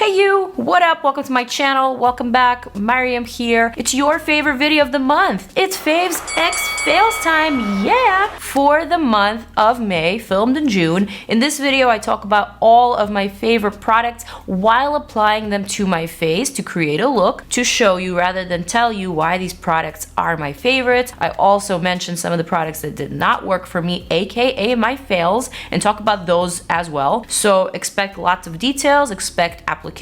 Hey you, what up? Welcome to my channel. Welcome back. Maryam here. It's your favorite video of the month. It's Faves X Fails time, yeah! For the month of May, filmed in June. In this video, I talk about all of my favorite products while applying them to my face to create a look, to show you rather than tell you why these products are my favorites. I also mention some of the products that did not work for me, aka my fails, and talk about those as well. So expect lots of details, expect application,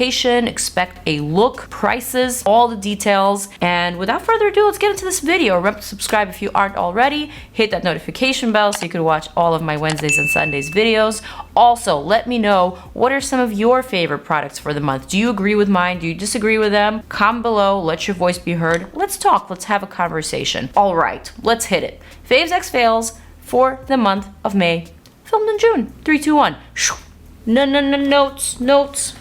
expect a look, prices, all the details. And without further ado, let's get into this video. Remember to subscribe if you aren't already. Hit that notification bell so you can watch all of my Wednesdays and Sundays videos. Also, let me know, what are some of your favorite products for the month? Do you agree with mine? Do you disagree with them? Comment below, let your voice be heard. Let's talk, let's have a conversation. All right, let's hit it. Faves X Fails for the month of May, filmed in June. 3, 2, 1. Notes.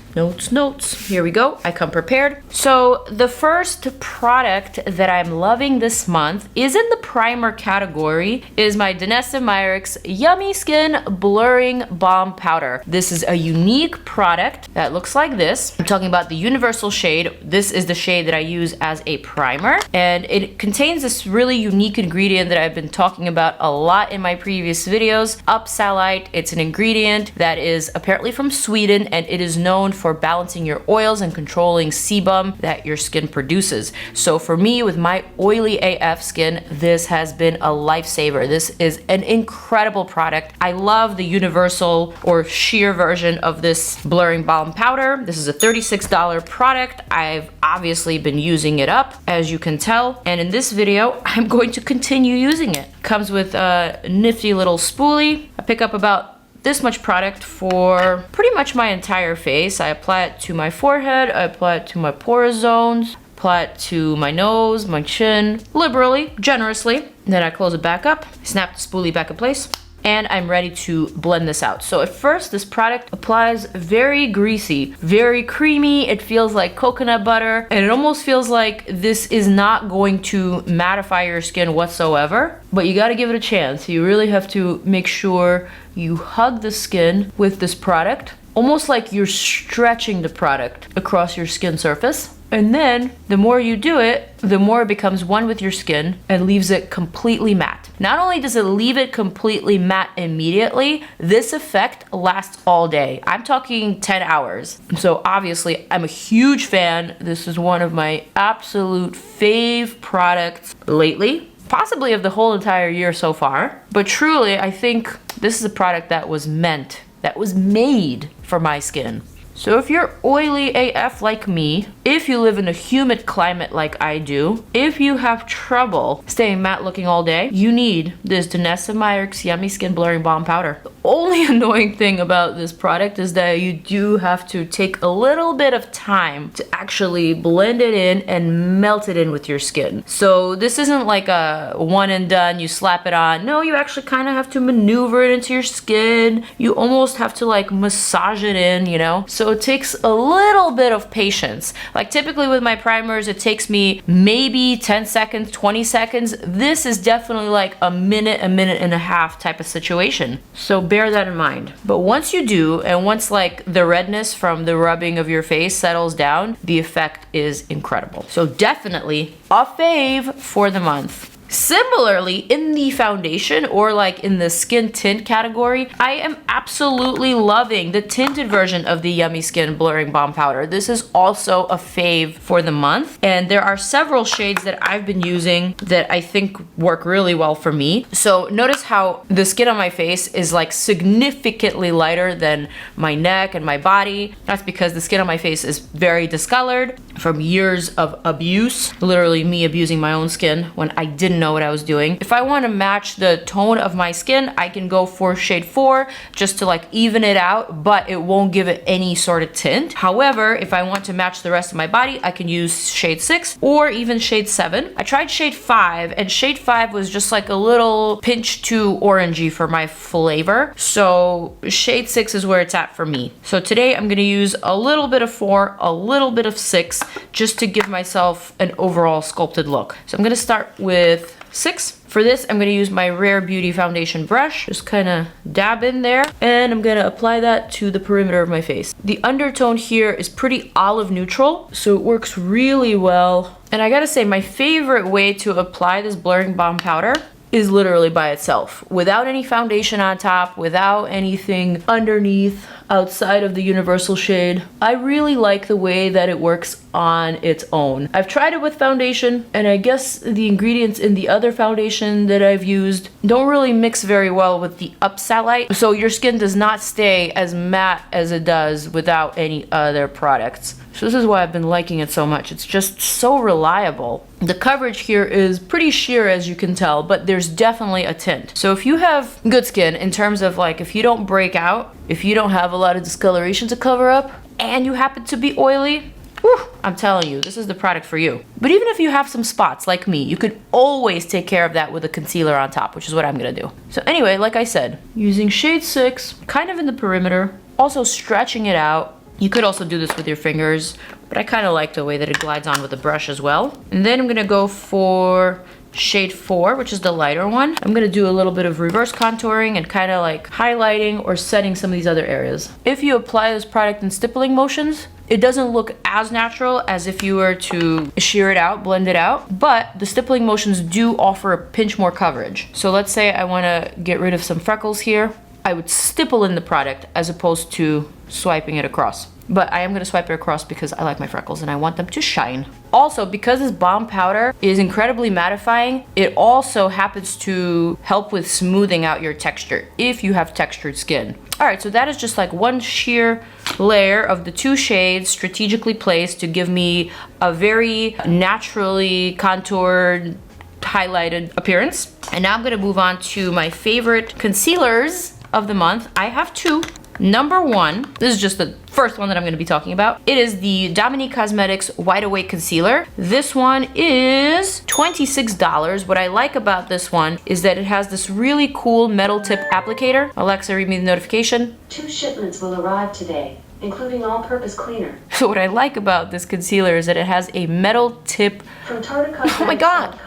Here we go. I come prepared. So the first product that I'm loving this month is in the primer category, is my Danessa MYRICKS Yummy Skin Blurring Balm Powder. This is a unique product that looks like this. I'm talking about the universal shade. This is the shade that I use as a primer, and it contains this really unique ingredient that I've been talking about a lot in my previous videos, oxalate. It's an ingredient that is apparently from Sweden, and it is known for balancing your oils and controlling sebum that your skin produces. So for me, with my oily AF skin, this has been a lifesaver. This is an incredible product. I love the universal or sheer version of this blurring balm powder. This is a $36 product. I've obviously been using it up, as you can tell, and in this video I'm going to continue using it. Comes with a nifty little spoolie. I pick up about this much product for pretty much my entire face. I apply it to my forehead, I apply it to my pore zones, apply it to my nose, my chin, liberally, generously. Then I close it back up, snap the spoolie back in place, and I'm ready to blend this out. So at first, this product applies very greasy, very creamy. It feels like coconut butter, and it almost feels like this is not going to mattify your skin whatsoever, but you gotta give it a chance. You really have to make sure you hug the skin with this product, almost like you're stretching the product across your skin surface. And then the more you do it, the more it becomes one with your skin and leaves it completely matte. Not only does it leave it completely matte immediately, this effect lasts all day. I'm talking 10 hours. So obviously I'm a huge fan. This is one of my absolute fave products lately, possibly of the whole entire year so far. But truly, I think this is a product that was made for my skin. So if you're oily AF like me, if you live in a humid climate like I do, if you have trouble staying matte looking all day, you need this Danessa MYRICKS Yummy Skin Blurring Balm Powder. The only annoying thing about this product is that you do have to take a little bit of time to actually blend it in and melt it in with your skin. So this isn't like a one and done, you slap it on. No, you actually kind of have to maneuver it into your skin. You almost have to like massage it in, you know? So it takes a little bit of patience. Like typically with my primers, it takes me maybe 10 seconds, 20 seconds. This is definitely like a minute and a half type of situation. So bear that in mind. But once you do, and once like the redness from the rubbing of your face settles down, the effect is incredible. So definitely a fave for the month. Similarly, in the foundation or like in the skin tint category, I am absolutely loving the tinted version of the Yummy Skin Blurring Balm Powder. This is also a fave for the month, and there are several shades that I've been using that I think work really well for me. So notice how the skin on my face is like significantly lighter than my neck and my body. That's because the skin on my face is very discolored from years of abuse, literally me abusing my own skin when I didn't know what I was doing. If I want to match the tone of my skin, I can go for shade 4 just to like even it out, but it won't give it any sort of tint. However, if I want to match the rest of my body, I can use shade 6 or even shade 7. I tried shade 5, and shade 5 was just like a little pinch too orangey for my flavor. So shade 6 is where it's at for me. So today I'm gonna use a little bit of 4, a little bit of 6, just to give myself an overall sculpted look. So I'm gonna start with 6. For this, I'm gonna use my Rare Beauty foundation brush. Just kind of dab in there, and I'm gonna apply that to the perimeter of my face. The undertone here is pretty olive neutral, so it works really well. And I gotta say, my favorite way to apply this blurring balm powder is literally by itself, without any foundation on top, without anything underneath, outside of the universal shade. I really like the way that it works on its own. I've tried it with foundation, and I guess the ingredients in the other foundation that I've used don't really mix very well with the Upsatite, so your skin does not stay as matte as it does without any other products. So this is why I've been liking it so much. It's just so reliable. The coverage here is pretty sheer, as you can tell, but there's definitely a tint. So if you have good skin, in terms of like, if you don't break out, if you don't have a lot of discoloration to cover up, and you happen to be oily, whew, I'm telling you, this is the product for you. But even if you have some spots like me, you could always take care of that with a concealer on top, which is what I'm gonna do. So anyway, like I said, using shade 6, kind of in the perimeter, also stretching it out. You could also do this with your fingers, but I kind of like the way that it glides on with the brush as well. And then I'm gonna go for shade 4, which is the lighter one. I'm gonna do a little bit of reverse contouring and kind of like highlighting or setting some of these other areas. If you apply this product in stippling motions, it doesn't look as natural as if you were to shear it out, blend it out, but the stippling motions do offer a pinch more coverage. So let's say I wanna get rid of some freckles here. I would stipple in the product as opposed to swiping it across. But I am going to swipe it across because I like my freckles and I want them to shine. Also, because this balm powder is incredibly mattifying, it also happens to help with smoothing out your texture if you have textured skin. Alright, so that is just like one sheer layer of the 2 shades strategically placed to give me a very naturally contoured, highlighted appearance. And now I'm going to move on to my favorite concealers of the month. I have 2. Number 1, this is just the first one that I'm going to be talking about. It is the Dominique Cosmetics Wide Awake Concealer. This one is $26. What I like about this one is that it has this really cool metal tip applicator. Alexa, read me the notification. 2 shipments will arrive today, including all-purpose cleaner. So what I like about this concealer is that it has a metal tip. From Tartarcosmetics.com. Oh my god!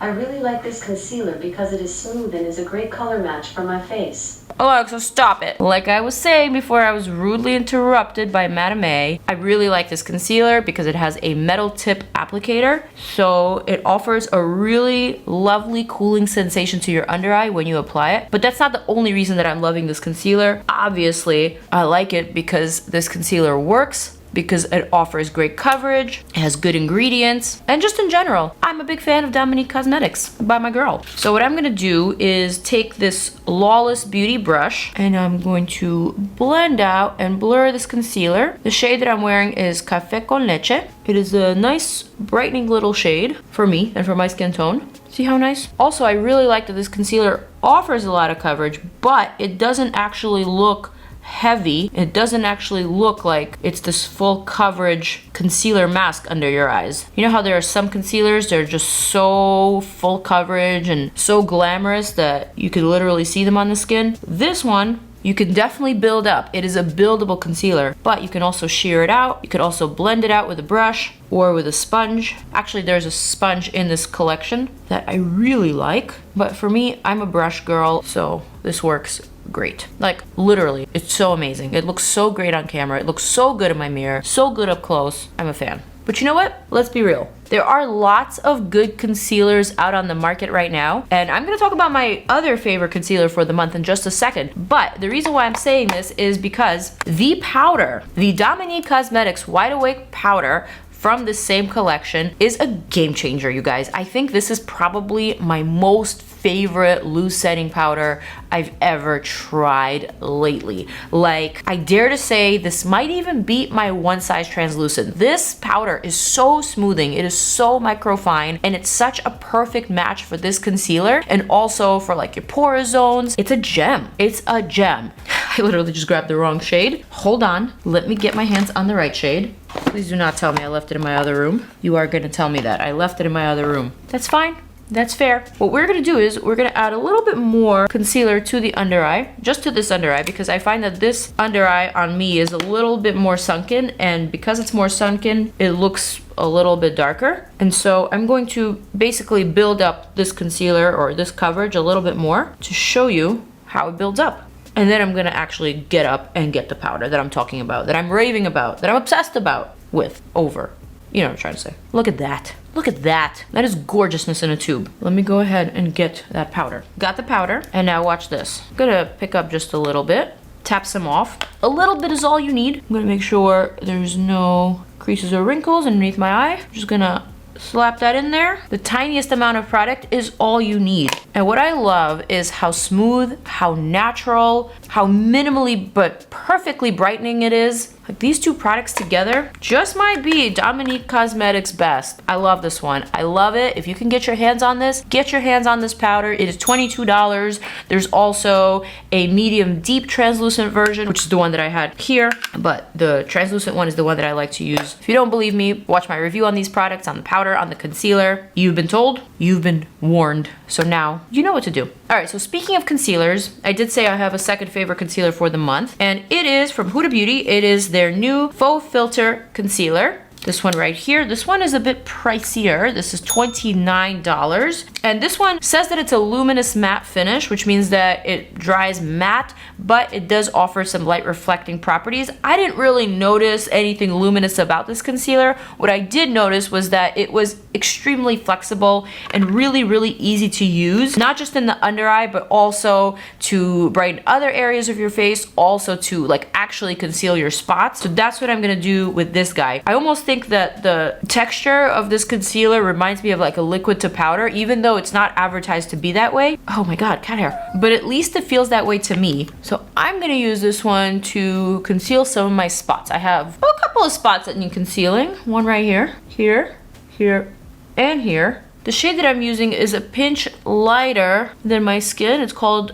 I really like this concealer because it is smooth and is a great color match for my face. Alexa, stop it. Like I was saying before I was rudely interrupted by Madame A, I really like this concealer because it has a metal tip applicator. So it offers a really lovely cooling sensation to your under eye when you apply it. But that's not the only reason that I'm loving this concealer. Obviously, I like it because this concealer works, because it offers great coverage, it has good ingredients, and just in general, I'm a big fan of Dominique Cosmetics by my girl. So what I'm gonna do is take this Lawless Beauty brush and I'm going to blend out and blur this concealer. The shade that I'm wearing is Café con Leche. It is a nice brightening little shade for me and for my skin tone. See how nice? Also, I really like that this concealer offers a lot of coverage, but it doesn't actually look heavy. It doesn't actually look like it's this full coverage concealer mask under your eyes. You know how there are some concealers that are just so full coverage and so glamorous that you could literally see them on the skin? This one, you can definitely build up. It is a buildable concealer, but you can also shear it out. You could also blend it out with a brush or with a sponge. Actually, there's a sponge in this collection that I really like, but for me, I'm a brush girl, so this works great. Like literally, it's so amazing. It looks so great on camera. It looks so good in my mirror, so good up close. I'm a fan. But you know what? Let's be real. There are lots of good concealers out on the market right now, and I'm gonna talk about my other favorite concealer for the month in just a second. But the reason why I'm saying this is because the powder, the Dominique Cosmetics Wide Awake powder from the same collection, is a game changer, you guys. I think this is probably my most favorite loose setting powder I've ever tried lately. Like, I dare to say this might even beat my One Size Translucent. This powder is so smoothing, it is so microfine, and it's such a perfect match for this concealer and also for like your pore zones. It's a gem. It's a gem. I literally just grabbed the wrong shade. Hold on, let me get my hands on the right shade. Please do not tell me I left it in my other room. You are gonna tell me that I left it in my other room. That's fine. That's fair. What we're gonna do is we're gonna add a little bit more concealer to the under eye, just to this under eye, because I find that this under eye on me is a little bit more sunken, and because it's more sunken, it looks a little bit darker. And so I'm going to basically build up this concealer or this coverage a little bit more to show you how it builds up. And then I'm gonna actually get up and get the powder that I'm talking about, that I'm raving about, that I'm obsessed about with, over. You know what I'm trying to say. Look at that. Look at that. That is gorgeousness in a tube. Let me go ahead and get that powder. Got the powder, and now watch this. I'm gonna pick up just a little bit, tap some off. A little bit is all you need. I'm gonna make sure there's no creases or wrinkles underneath my eye. I'm just gonna slap that in there. The tiniest amount of product is all you need. And what I love is how smooth, how natural, how minimally but perfectly brightening it is. Like these two products together just might be Dominique Cosmetics' best. I love this one. I love it. If you can get your hands on this, get your hands on this powder. It is $22. There's also a medium deep translucent version, which is the one that I had here, but the translucent one is the one that I like to use. If you don't believe me, watch my review on these products, on the powder, on the concealer. You've been told, you've been warned. So now you know what to do. All right, so speaking of concealers, I did say I have a second favorite concealer for the month, and it is from Huda Beauty. It is their new Faux Filter Concealer. This one right here, this one is a bit pricier. This is $29. And this one says that it's a luminous matte finish, which means that it dries matte, but it does offer some light reflecting properties. I didn't really notice anything luminous about this concealer. What I did notice was that it was extremely flexible and really, really easy to use, not just in the under eye, but also to brighten other areas of your face, also to like actually conceal your spots. So that's what I'm gonna do with this guy. I almost think that the texture of this concealer reminds me of like a liquid to powder, even though it's not advertised to be that way. Oh my god, cat hair. But at least it feels that way to me. So I'm gonna use this one to conceal some of my spots. I have a couple of spots that need concealing. One right here, here, here, and here. The shade that I'm using is a pinch lighter than my skin. It's called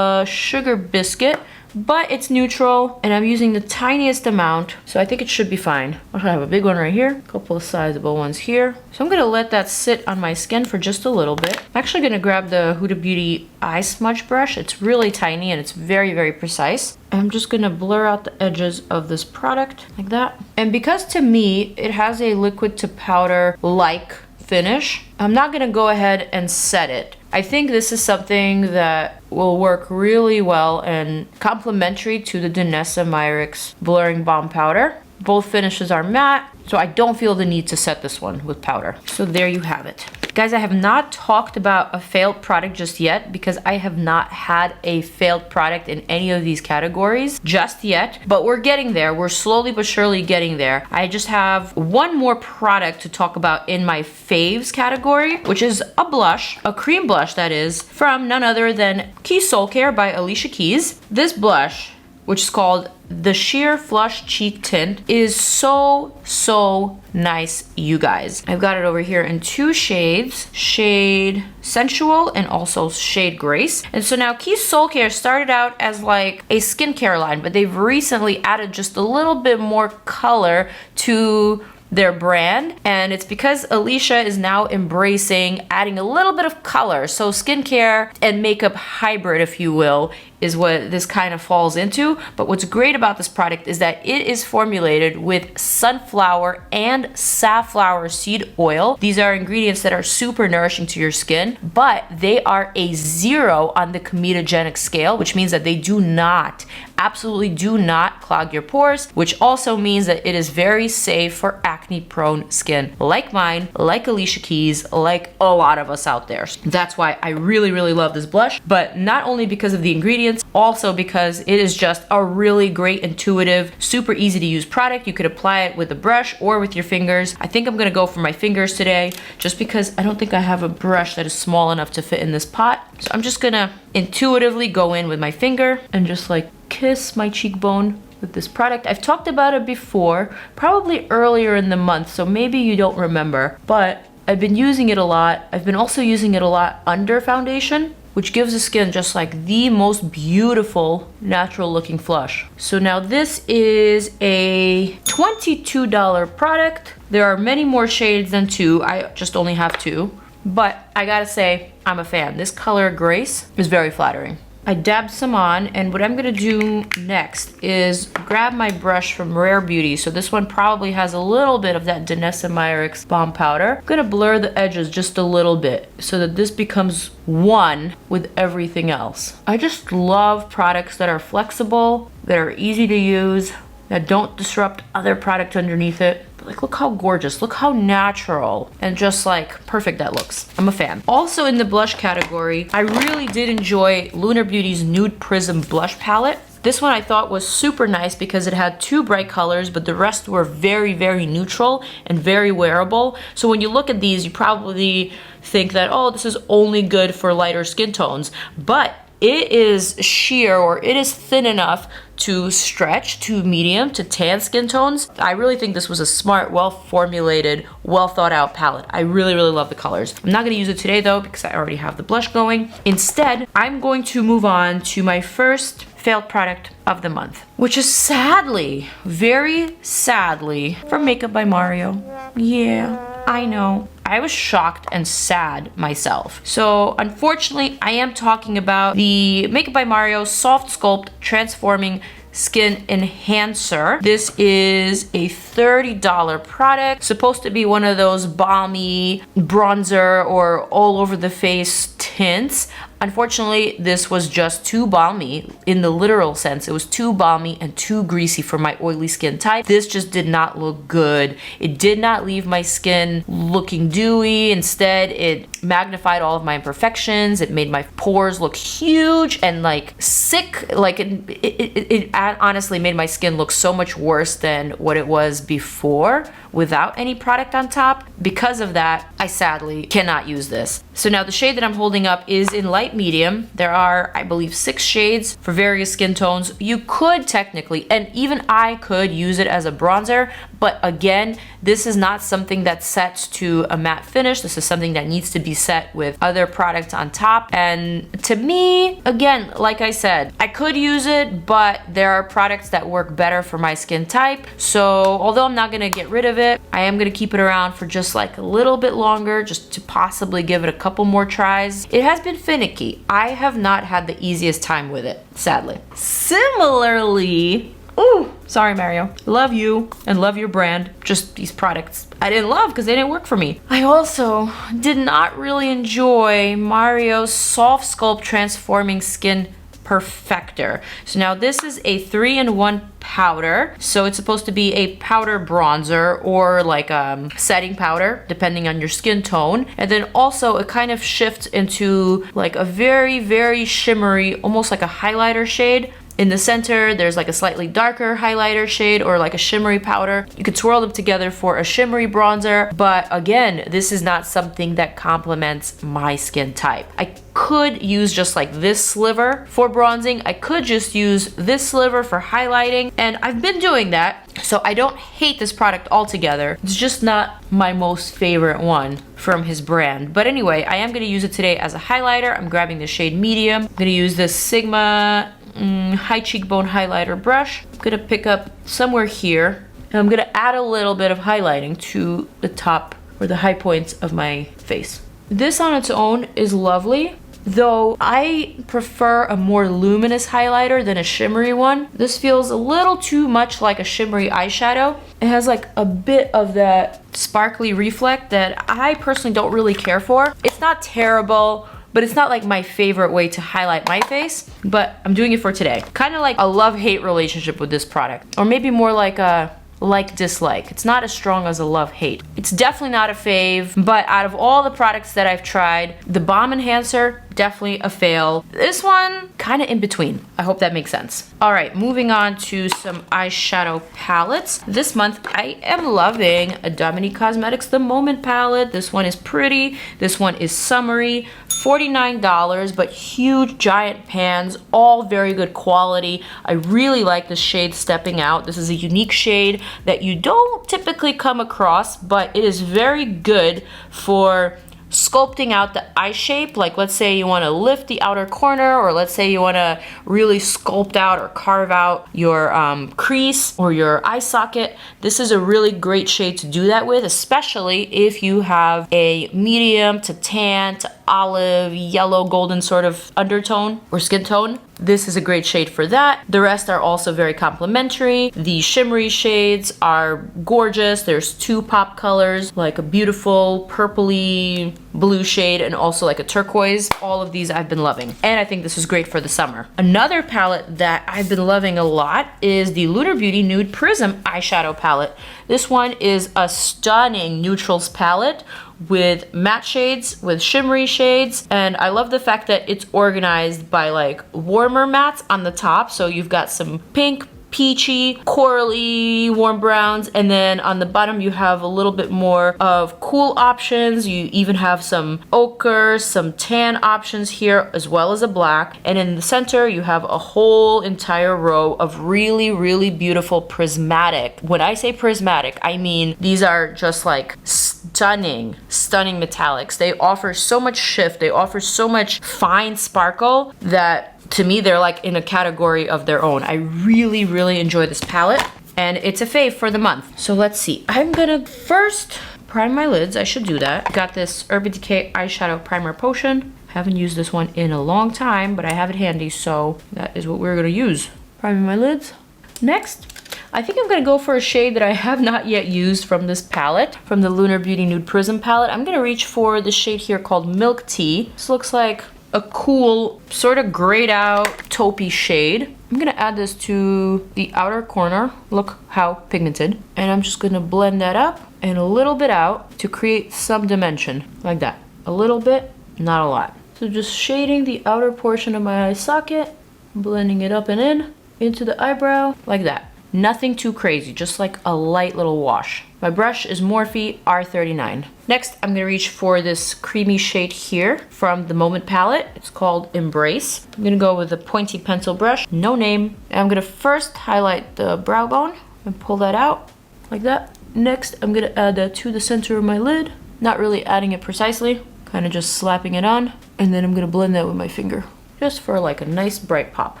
Sugar Biscuit, but it's neutral, and I'm using the tiniest amount, so I think it should be fine. I have a big one right here, a couple of sizable ones here. So I'm gonna let that sit on my skin for just a little bit. I'm actually gonna grab the Huda Beauty eye smudge brush. It's really tiny and it's very, very precise. I'm just gonna blur out the edges of this product like that. And because to me, it has a liquid to powder like finish, I'm not gonna go ahead and set it. I think this is something that will work really well and complementary to the Danessa MYRICKS Blurring Balm Powder. Both finishes are matte, so I don't feel the need to set this one with powder. So there you have it. Guys, I have not talked about a failed product just yet because I have not had a failed product in any of these categories just yet, but we're getting there. We're slowly but surely getting there. I just have one more product to talk about in my faves category, which is a blush, a cream blush that is, from none other than SOULCARE by Alicia Keys. This blush, which is called the Sheer Flush Cheek Tint, is so nice, you guys. I've got it over here in two shades, shade Sensual and also shade Grace. And so now SOULCARE started out as like a skincare line, but they've recently added just a little bit more color to their brand, and it's because Alicia is now embracing adding a little bit of color. So skincare and makeup hybrid, if you will, is what this kind of falls into. But what's great about this product is that it is formulated with sunflower and safflower seed oil. These are ingredients that are super nourishing to your skin, but they are a 0 on the comedogenic scale, which means that they do not, absolutely do not clog your pores, which also means that it is very safe for acne-prone skin like mine, like Alicia Keys, like a lot of us out there. That's why I really love this blush, but not only because of the ingredients, also because it is just a really great, intuitive, super easy to use product. You could apply it with a brush or with your fingers. I think I'm gonna go for my fingers today, just because I don't think I have a brush that is small enough to fit in this pot. So I'm just gonna intuitively go in with my finger and just like kiss my cheekbone with this product. I've talked about it before, probably earlier in the month, so maybe you don't remember, but I've been using it a lot. I've been also using it a lot under foundation, which gives the skin just like the most beautiful natural looking flush. So now this is a $22 product. There are many more shades than 2. I just only have 2, but I gotta say, I'm a fan. This color Grace is very flattering. I dabbed some on, and what I'm gonna do next is grab my brush from Rare Beauty. So this one probably has a little bit of that Danessa MYRICKS Balm powder. I'm gonna blur the edges just a little bit so that this becomes one with everything else. I just love products that are flexible, that are easy to use, that don't disrupt other product underneath it. But like, look how gorgeous, look how natural and just like perfect that looks. I'm a fan. Also in the blush category, I really did enjoy Lunar Beauty's Nude Prism blush palette. This one I thought was super nice because it had 2 bright colors, but the rest were very, very neutral and very wearable. So when you look at these, you probably think that, oh, this is only good for lighter skin tones, but it is sheer, or it is thin enough to stretch to medium to tan skin tones. I really think this was a smart, well-formulated, well-thought-out palette. I really, really love the colors. I'm not gonna use it today though because I already have the blush going. Instead, I'm going to move on to my first failed product of the month, which is sadly, very sadly, from Makeup by Mario. Yeah, I know. I was shocked and sad myself. So unfortunately, I am talking about the Makeup by Mario Soft Sculpt Transforming Skin Enhancer. This is a $30 product, supposed to be one of those balmy bronzer or all over the face tints. Unfortunately, this was just too balmy in the literal sense. It was too balmy and too greasy for my oily skin type. This just did not look good. It did not leave my skin looking dewy. Instead, it magnified all of my imperfections. It made my pores look huge and like sick. Like it honestly made my skin look so much worse than what it was before without any product on top. Because of that, I sadly cannot use this. So now the shade that I'm holding up is in light medium. There are, I believe, 6 shades for various skin tones. You could technically, and even I could use it as a bronzer, but again, this is not something that sets to a matte finish. This is something that needs to be set with other products on top. And to me, again, like I said, I could use it, but there are products that work better for my skin type. So although I'm not gonna get rid of it, I am gonna keep it around for just like a little bit longer, just to possibly give it a couple more tries. It has been finicky. I have not had the easiest time with it, sadly. Similarly, ooh, sorry Mario, love you and love your brand. Just these products I didn't love because they didn't work for me. I also did not really enjoy Mario's Soft Sculpt Transforming Skin Perfector. So now this is a 3-in-1 powder. So it's supposed to be a powder bronzer or like a setting powder, depending on your skin tone. And then also it kind of shifts into like a very, very shimmery, almost like a highlighter shade. In the center, there's like a slightly darker highlighter shade or like a shimmery powder. You could swirl them together for a shimmery bronzer, but again, this is not something that complements my skin type. I could use just like this sliver for bronzing. I could just use this sliver for highlighting, and I've been doing that. So I don't hate this product altogether. It's just not my most favorite one from his brand. But anyway, I am gonna use it today as a highlighter. I'm grabbing the shade medium. I'm gonna use this Sigma high cheekbone highlighter brush. I'm gonna pick up somewhere here, and I'm gonna add a little bit of highlighting to the top or the high points of my face. This on its own is lovely, though I prefer a more luminous highlighter than a shimmery one. This feels a little too much like a shimmery eyeshadow. It has like a bit of that sparkly reflect that I personally don't really care for. It's not terrible, but it's not like my favorite way to highlight my face, but I'm doing it for today. Kind of like a love-hate relationship with this product, or maybe more like a like-dislike. It's not as strong as a love-hate. It's definitely not a fave, but out of all the products that I've tried, the Balm Enhancer, definitely a fail. This one, kind of in between. I hope that makes sense. All right, moving on to some eyeshadow palettes. This month, I am loving a Dominique Cosmetics The Moment palette. This one is pretty. This one is summery. $49, but huge giant pans, all very good quality. I really like the shade Stepping Out. This is a unique shade that you don't typically come across, but it is very good for sculpting out the eye shape. Like let's say you want to lift the outer corner, or let's say you want to really sculpt out or carve out your crease or your eye socket. This is a really great shade to do that with, especially if you have a medium to tan to olive, yellow, golden sort of undertone or skin tone. this is a great shade for that. The rest are also very complimentary. The shimmery shades are gorgeous. There's 2 pop colors, like a beautiful purpley blue shade and also like a turquoise. All of these I've been loving. And I think this is great for the summer. Another palette that I've been loving a lot is the Lunar Beauty Nude Prism eyeshadow palette. This one is a stunning neutrals palette with matte shades, with shimmery shades, and I love the fact that it's organized by like warmer mattes on the top. So you've got some pink, peachy, corally, warm browns, and then on the bottom you have a little bit more of cool options. You even have some ochre, some tan options here, as well as a black. And in the center you have a whole entire row of really, really beautiful prismatic. When I say prismatic, I mean these are just like stunning metallics. They offer so much shift, they offer so much fine sparkle that to me, they're like in a category of their own. I really, really enjoy this palette, and it's a fave for the month. So let's see. I'm gonna first prime my lids. I should do that. Got this Urban Decay eyeshadow primer potion. Haven't used this one in a long time, but I have it handy, so that is what we're gonna use. Priming my lids. Next, I think I'm gonna go for a shade that I have not yet used from this palette, from the Lunar Beauty Nude Prism palette. I'm gonna reach for the shade here called Milk Tea. This looks like a cool, sort of grayed out, taupey shade. I'm gonna add this to the outer corner. Look how pigmented. And I'm just gonna blend that up and a little bit out to create some dimension, like that. A little bit, not a lot. So just shading the outer portion of my eye socket, blending it up and in, into the eyebrow, like that. Nothing too crazy, just like a light little wash. My brush is Morphe R39. Next, I'm gonna reach for this creamy shade here from the Moment palette. It's called Embrace. I'm gonna go with a pointy pencil brush, no name. And I'm gonna first highlight the brow bone and pull that out, like that. Next, I'm gonna add that to the center of my lid. Not really adding it precisely, kind of just slapping it on. And then I'm gonna blend that with my finger, just for like a nice bright pop.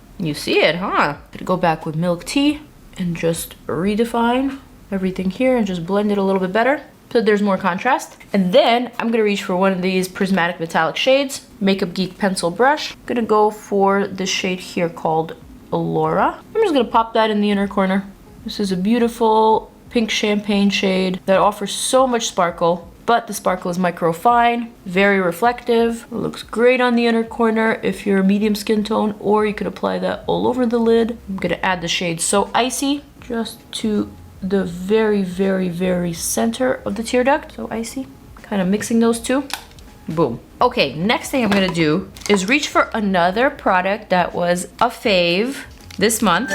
You see it, huh? Gonna go back with Milk Tea and just redefine everything here and just blend it a little bit better so there's more contrast. And then I'm gonna reach for one of these prismatic metallic shades, Makeup Geek pencil brush. I'm gonna go for the shade here called Allura. I'm just gonna pop that in the inner corner. This is a beautiful pink champagne shade that offers so much sparkle, but the sparkle is micro fine, very reflective. It looks great on the inner corner if you're a medium skin tone, or you could apply that all over the lid. I'm gonna add the shade So Icy just to the very, very, very center of the tear duct. So icy, kind of mixing those two. Boom. Okay, next thing I'm gonna do is reach for another product that was a fave this month.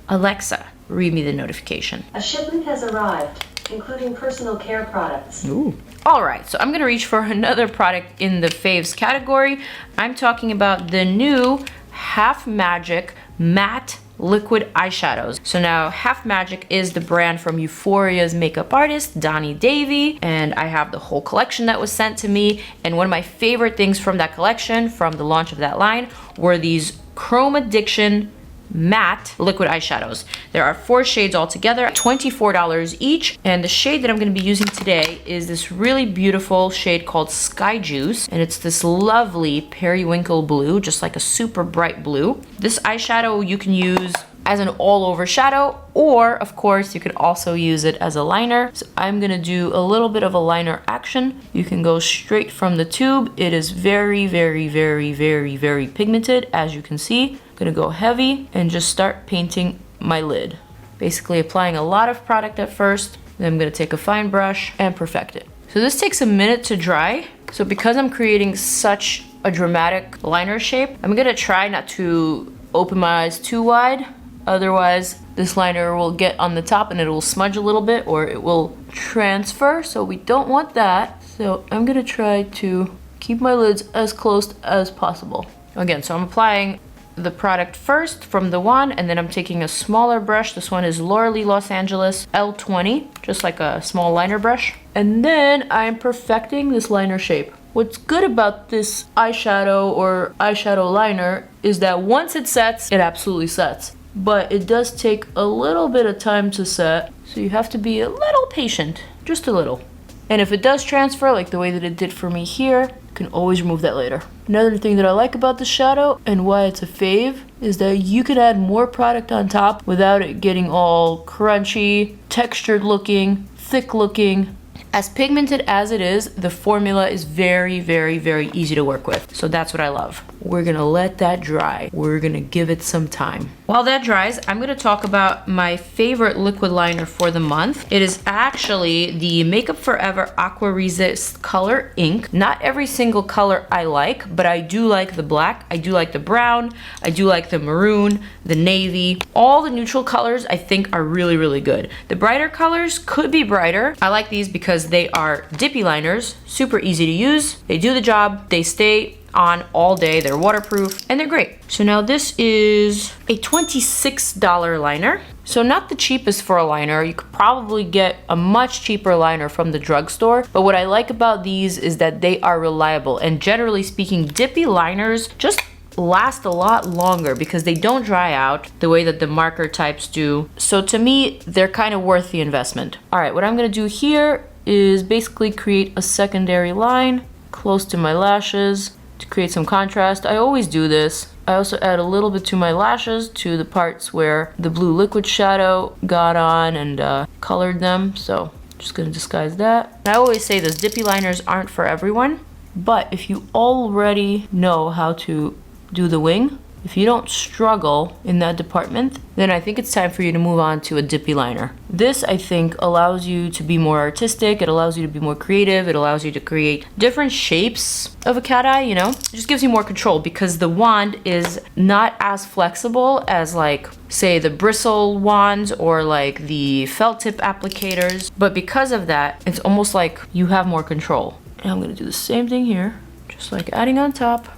Alexa, read me the notification. A shipment has arrived, including personal care products. Ooh. All right, so I'm gonna reach for another product in the faves category. I'm talking about the new Half Magic Matte Liquid Eyeshadows. So now Half Magic is the brand from Euphoria's makeup artist, Donnie Davy, and I have the whole collection that was sent to me. And one of my favorite things from that collection, from the launch of that line, were these Chromeaddiction matte liquid eyeshadows. There are 4 shades altogether, $24 each, and the shade that I'm going to be using today is this really beautiful shade called Sky Juice, and it's this lovely periwinkle blue, just like a super bright blue. This eyeshadow you can use as an all-over shadow, or of course you could also use it as a liner. So I'm gonna do a little bit of a liner action. You can go straight from the tube. It is very, very, very, very, very pigmented, as you can see. I'm gonna go heavy and just start painting my lid. Basically applying a lot of product at first, then I'm gonna take a fine brush and perfect it. So this takes a minute to dry. So because I'm creating such a dramatic liner shape, I'm gonna try not to open my eyes too wide. Otherwise, this liner will get on the top and it will smudge a little bit, or it will transfer, so we don't want that. So I'm gonna try to keep my lids as closed as possible. Again, so I'm applying the product first from the wand, and then I'm taking a smaller brush. This one is Laura Lee Los Angeles L20, just like a small liner brush. And then I'm perfecting this liner shape. What's good about this eyeshadow or eyeshadow liner is that once it sets, it absolutely sets. But it does take a little bit of time to set, so you have to be a little patient, just a little. And if it does transfer, like the way that it did for me here, Can always remove that later. Another thing that I like about the shadow and why it's a fave is that you can add more product on top without it getting all crunchy, textured looking, thick looking. As pigmented as it is, the formula is very, very, very easy to work with. So that's what I love. We're gonna let that dry. We're gonna give it some time. While that dries, I'm gonna talk about my favorite liquid liner for the month. It is actually the Makeup Forever Aqua Resist Color Ink. Not every single color I like, but I do like the black, I do like the brown, I do like the maroon, the navy. All the neutral colors I think are really, really good. The brighter colors could be brighter. I like these because they are dippy liners, super easy to use. They do the job, they stay on all day, they're waterproof, and they're great. So now this is a $26 liner. So not the cheapest for a liner. You could probably get a much cheaper liner from the drugstore, but what I like about these is that they are reliable, and generally speaking, dippy liners just last a lot longer because they don't dry out the way that the marker types do. So to me, they're kind of worth the investment. All right, what I'm gonna do here is basically create a secondary line close to my lashes to create some contrast. I always do this. I also add a little bit to my lashes, to the parts where the blue liquid shadow got on and colored them. So just gonna disguise that. I always say this, dippy liners aren't for everyone, but if you already know how to do the wing, if you don't struggle in that department, then I think it's time for you to move on to a dippy liner. This, I think, allows you to be more artistic, it allows you to be more creative, it allows you to create different shapes of a cat eye, you know? It just gives you more control because the wand is not as flexible as, like, say the bristle wands or like the felt tip applicators, but because of that, it's almost like you have more control. And I'm gonna do the same thing here, just like adding on top.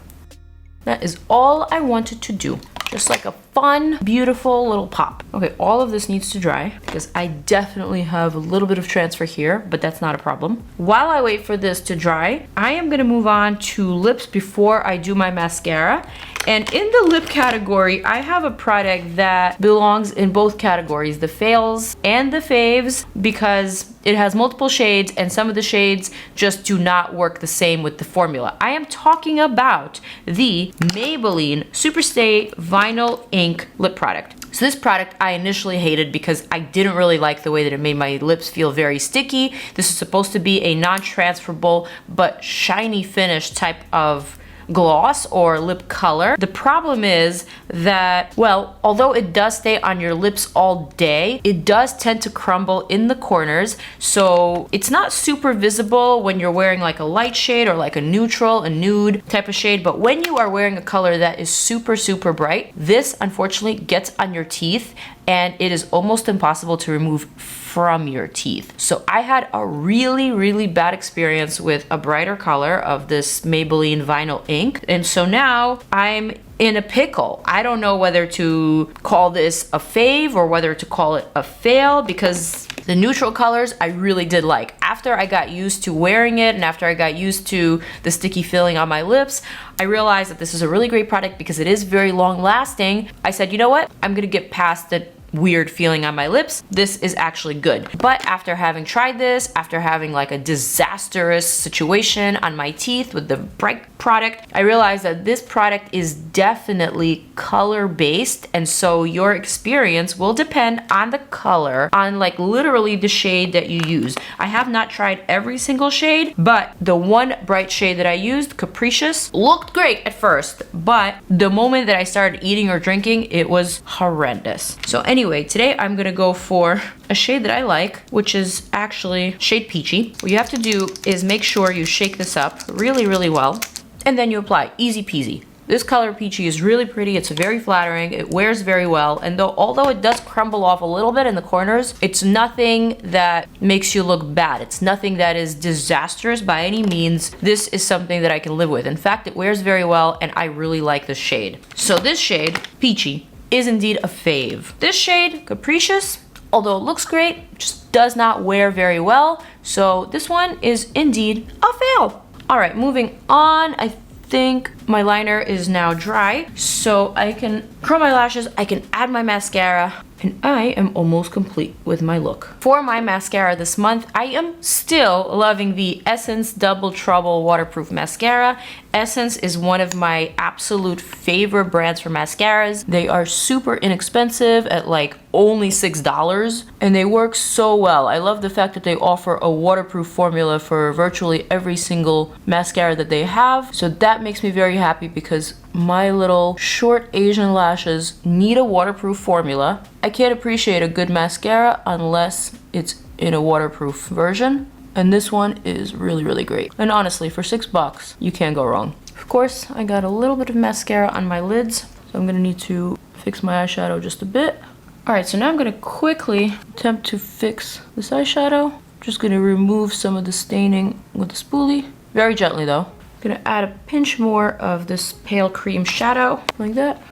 That is all I wanted to do. Just like a fun, beautiful little pop. Okay, all of this needs to dry because I definitely have a little bit of transfer here, but that's not a problem. While I wait for this to dry, I am gonna move on to lips before I do my mascara. And in the lip category, I have a product that belongs in both categories, the fails and the faves, because it has multiple shades and some of the shades just do not work the same with the formula. I am talking about the Maybelline Superstay Vinyl Ink lip product. So this product I initially hated because I didn't really like the way that it made my lips feel very sticky. This is supposed to be a non-transferable but shiny finish type of gloss or lip color. The problem is that, well, although it does stay on your lips all day, it does tend to crumble in the corners, so it's not super visible when you're wearing like a light shade or like a neutral, a nude type of shade, but when you are wearing a color that is super, super bright, this unfortunately gets on your teeth and it is almost impossible to remove from your teeth. So I had a really, really bad experience with a brighter color of this Maybelline Vinyl Ink. And so now I'm in a pickle. I don't know whether to call this a fave or whether to call it a fail because the neutral colors I really did like. After I got used to wearing it and after I got used to the sticky feeling on my lips, I realized that this is a really great product because it is very long lasting. I said, you know what? I'm gonna get past the weird feeling on my lips. This is actually good. But after having tried this, after having like a disastrous situation on my teeth with the bright product, I realized that this product is definitely color based, and so your experience will depend on the color, on like literally the shade that you use. I have not tried every single shade, but the one bright shade that I used, Capricious, looked great at first, but the moment that I started eating or drinking, it was horrendous. So anyway, today I'm gonna go for a shade that I like, which is actually shade Peachy. What you have to do is make sure you shake this up really, really well, and then you apply, easy peasy. This color Peachy is really pretty, it's very flattering, it wears very well, and although it does crumble off a little bit in the corners, it's nothing that makes you look bad. It's nothing that is disastrous by any means. This is something that I can live with. In fact, it wears very well, and I really like this shade. So this shade, Peachy, is indeed a fave. This shade, Capricious, although it looks great, just does not wear very well, so this one is indeed a fail. All right, moving on. I think my liner is now dry, so I can curl my lashes, I can add my mascara, and and I am almost complete with my look. For my mascara this month, I am still loving the Essence Double Trouble Waterproof Mascara. Essence is one of my absolute favorite brands for mascaras. They are super inexpensive at like only $6, and they work so well. I love the fact that they offer a waterproof formula for virtually every single mascara that they have. So that makes me very happy because my little short Asian lashes need a waterproof formula. I can't appreciate a good mascara unless it's in a waterproof version. And this one is really, really great. And honestly, for $6, you can't go wrong. Of course, I got a little bit of mascara on my lids, so I'm gonna need to fix my eyeshadow just a bit. All right, so now I'm gonna quickly attempt to fix this eyeshadow. Just gonna remove some of the staining with the spoolie. Very gently though. Gonna add a pinch more of this pale cream shadow, like that.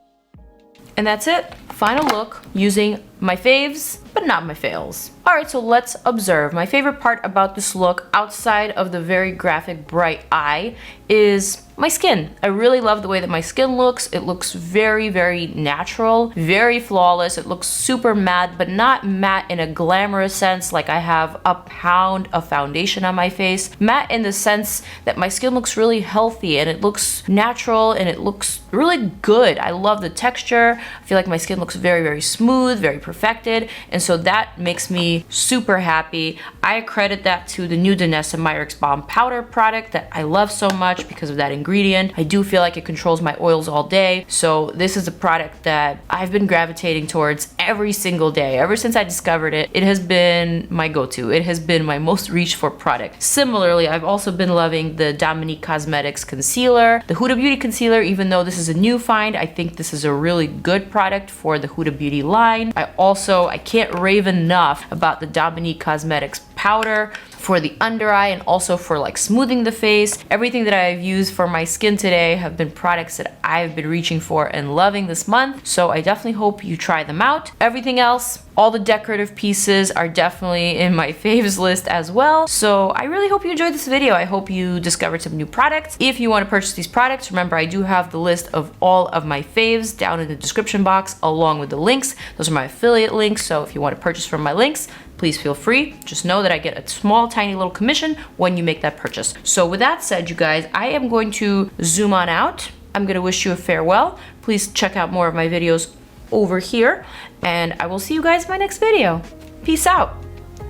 And that's it. Final look using my faves, but not my fails. All right, so let's observe. My favorite part about this look, outside of the very graphic bright eye, is my skin. I really love the way that my skin looks. It looks very, very natural, very flawless. It looks super matte, but not matte in a glamorous sense like I have a pound of foundation on my face. Matte in the sense that my skin looks really healthy and it looks natural and it looks really good. I love the texture. I feel like my skin looks very, very smooth, very perfected, and so that makes me super happy. I credit that to the new Danessa MYRICKS Balm Powder product that I love so much because of that ingredient. I do feel like it controls my oils all day, so this is a product that I've been gravitating towards every single day. Ever since I discovered it, it has been my go-to. It has been my most reached for product. Similarly, I've also been loving the Dominique Cosmetics Concealer, the Huda Beauty Concealer. Even though this is a new find, I think this is a really good product for the Huda Beauty line. I can't rave enough about the Dominique Cosmetics powder for the under eye and also for like smoothing the face. Everything that I've used for my skin today have been products that I've been reaching for and loving this month, so I definitely hope you try them out. Everything else, all the decorative pieces are definitely in my faves list as well, so I really hope you enjoyed this video. I hope you discovered some new products. If you want to purchase these products, remember I do have the list of all of my faves down in the description box along with the links. Those are my affiliate links, so if you want to purchase from my links, please feel free. Just know that I get a small, tiny little commission when you make that purchase. So with that said, you guys, I am going to zoom on out. I'm gonna wish you a farewell. Please check out more of my videos over here, and I will see you guys in my next video. Peace out,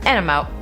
and I'm out.